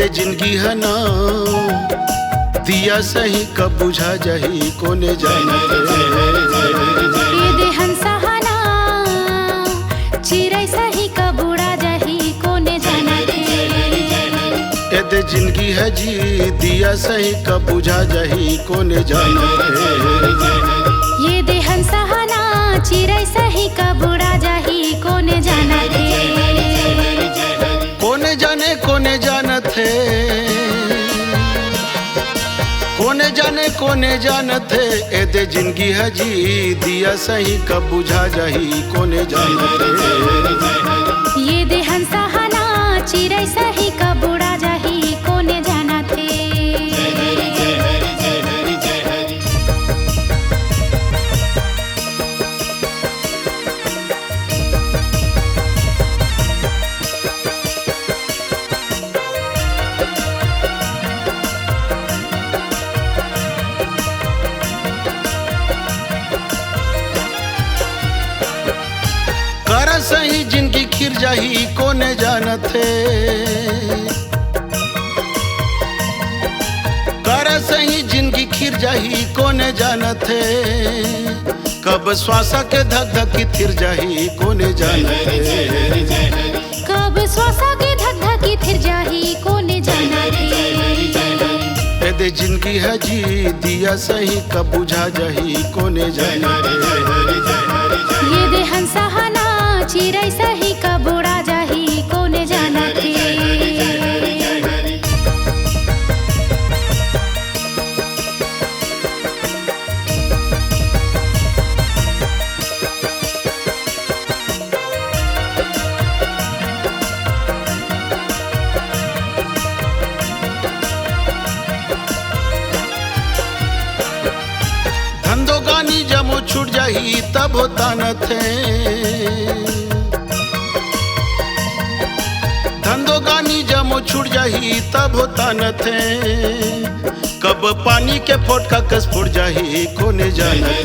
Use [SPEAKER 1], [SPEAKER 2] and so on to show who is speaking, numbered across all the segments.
[SPEAKER 1] एदे जिंदगी है ना दिया सही कब बुझा जाही कोने जानत
[SPEAKER 2] एदे हंसा हना चिरै सही कब उड़ा जाही कोने जानत
[SPEAKER 1] एदे जिंदगी है जी दिया सही कब बुझा जाही कोने जानत
[SPEAKER 2] ये दे हंसा हना चिरै सही कब उड़ा जाही कोने जानत
[SPEAKER 1] कोने जानत है कोने जानत है एदे जिंदगी है जी दिया सही कब बुझा जाही कोने जानत
[SPEAKER 2] ये दे हंसा हना चिरै सही कब उड़ा जाही कोने जानत
[SPEAKER 1] करा सही जिंदगी खिर जाही कोने जानत है करा सही जिंदगी खिर जाही कोने जानत है कब श्वासा के धक धकी थिर जाही कोने जानत है
[SPEAKER 2] कब श्वासा के धक धकी थिर जाही कोने जानत
[SPEAKER 1] एदे जिंदगी है जी दिया सही कब बुझा जाही कोने जानत
[SPEAKER 2] ये दे हंसा हना चिरै सही कब उड़ा जाही कोने जानत
[SPEAKER 1] धंधोगानी जमो छूट जाही तब होता न थे धंधोगानी जमो छूट जाही तब होता न थे कब पानी के फोटका कस फुट जाही कोने जानत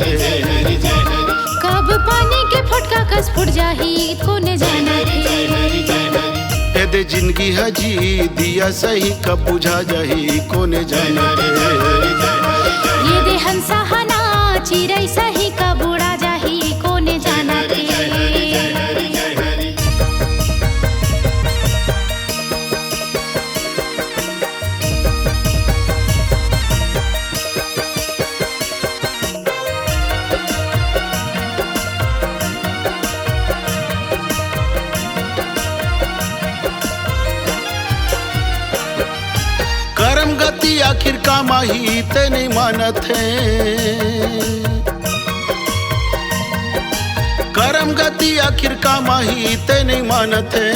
[SPEAKER 2] कब पानी के फटका कस फुट जाही कोने जानत
[SPEAKER 1] एदे जिंदगी है जी दिया सही कब बुझा जाही कोने जानत
[SPEAKER 2] ये दे हंसा हना चिरै सही कब उड़ा जाही कोने जानत
[SPEAKER 1] करम गति आखिर काम आई ते नहीं मानत है करम गति आखिर काम आई ते नहीं मानत है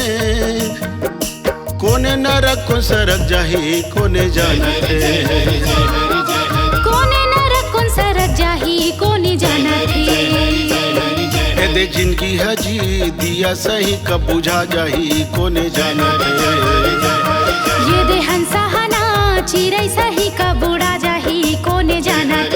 [SPEAKER 1] कोने नरक को सरक जाही कोने जानत है
[SPEAKER 2] कोने नरक कौन सरक जाही कोने जानत
[SPEAKER 1] एदे जिंदगी है जी दिया सही कब बुझा जाही कोने जानत
[SPEAKER 2] ये दे हंसा हना चिरै सही कब उड़ा जाही कोने जानत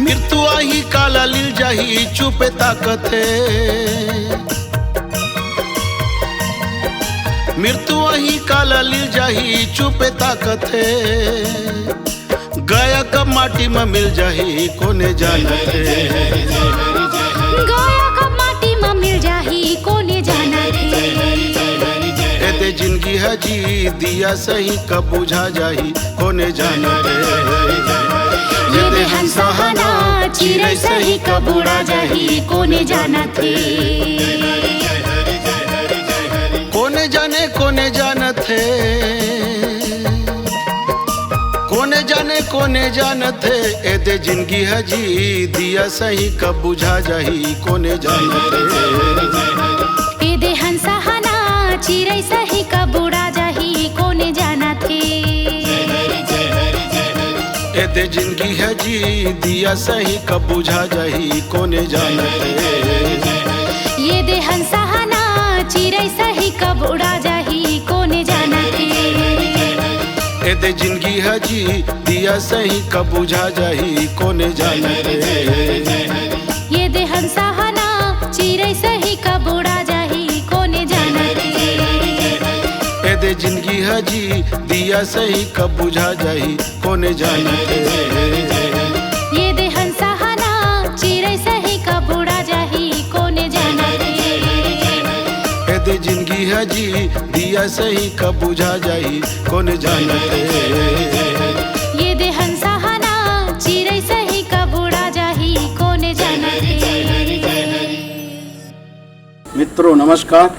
[SPEAKER 1] मृत्यु आई काला लील जाही चुपे ताकत है मृत्यु आई काला लील जाही चुपे ताकत है गया कब माटी में मिल जाही कोने जानत
[SPEAKER 2] गया कब माटी में मिल जाही कोने जानत
[SPEAKER 1] एदे जिंदगी है जी दिया सही कब बुझा जाही कोने जानत
[SPEAKER 2] ये दे हंसा हना चिरै सही कब उड़ा जाही कोने जानत
[SPEAKER 1] कोने जानत है कोने जानत है एदे जिंदगी है जी दिया सही कब बुझा जाही कोने जानत
[SPEAKER 2] एदे हंसा हना चिरै सही कब उड़ा जाही कोने जानत
[SPEAKER 1] एदे जिंदगी है जी दिया सही कब बुझा जाही कोने जानत
[SPEAKER 2] ये दे हंसाहना चिरै सही कब उड़ा जाही कोने जानत
[SPEAKER 1] ए दे जिंदगी हजी दिया सही कब बुझा जाही कोने जानत
[SPEAKER 2] ये दे हंसाहना चिरै सही कब उड़ा जाही कोने जानत
[SPEAKER 1] ए दे जिंदगी हजी दिया सही कब बुझा जाही कोने जानत
[SPEAKER 2] ये दे हंसाहना चिरै सही कब उड़ा जाही कोने जानत
[SPEAKER 1] ए दे जिंदगी हजी दिया सही कब बुझा जाही कोने जानत
[SPEAKER 2] ये दे हंसाहना चिरै सही कब उड़ा जाही कोने जानत।
[SPEAKER 1] मित्रों नमस्कार।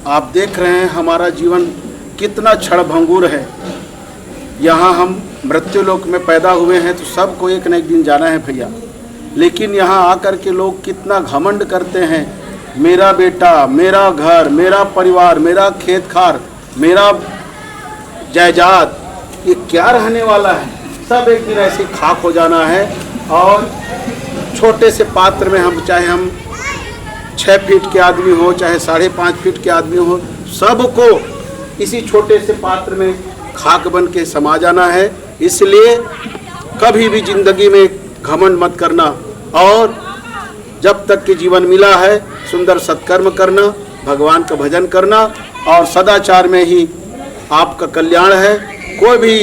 [SPEAKER 1] आप देख रहे हैं हमारा जीवन कितना क्षणभंगुर है। यहाँ हम मृत्युलोक में पैदा हुए हैं तो सबको एक न एक दिन जाना है भैया, लेकिन यहाँ आकर के लोग कितना घमंड करते हैं, मेरा बेटा, मेरा घर, मेरा परिवार, मेरा खेत खार, मेरा जायदाद, ये क्या रहने वाला है। सब एक दिन ऐसे खाक हो जाना है। और छोटे से पात्र में हम, चाहे हम 6 फीट के आदमी हो, चाहे 5.5 फीट के आदमी हो, सबको इसी छोटे से पात्र में खाक बन के समा जाना है। इसलिए कभी भी जिंदगी में घमंड मत करना, और जब तक के जीवन मिला है सुंदर सत्कर्म करना, भगवान का भजन करना, और सदाचार में ही आपका कल्याण है। कोई भी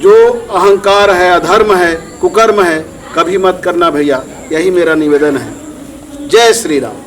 [SPEAKER 1] जो अहंकार है, अधर्म है, कुकर्म है, कभी मत करना भैया, यही मेरा निवेदन है। जय श्री राम।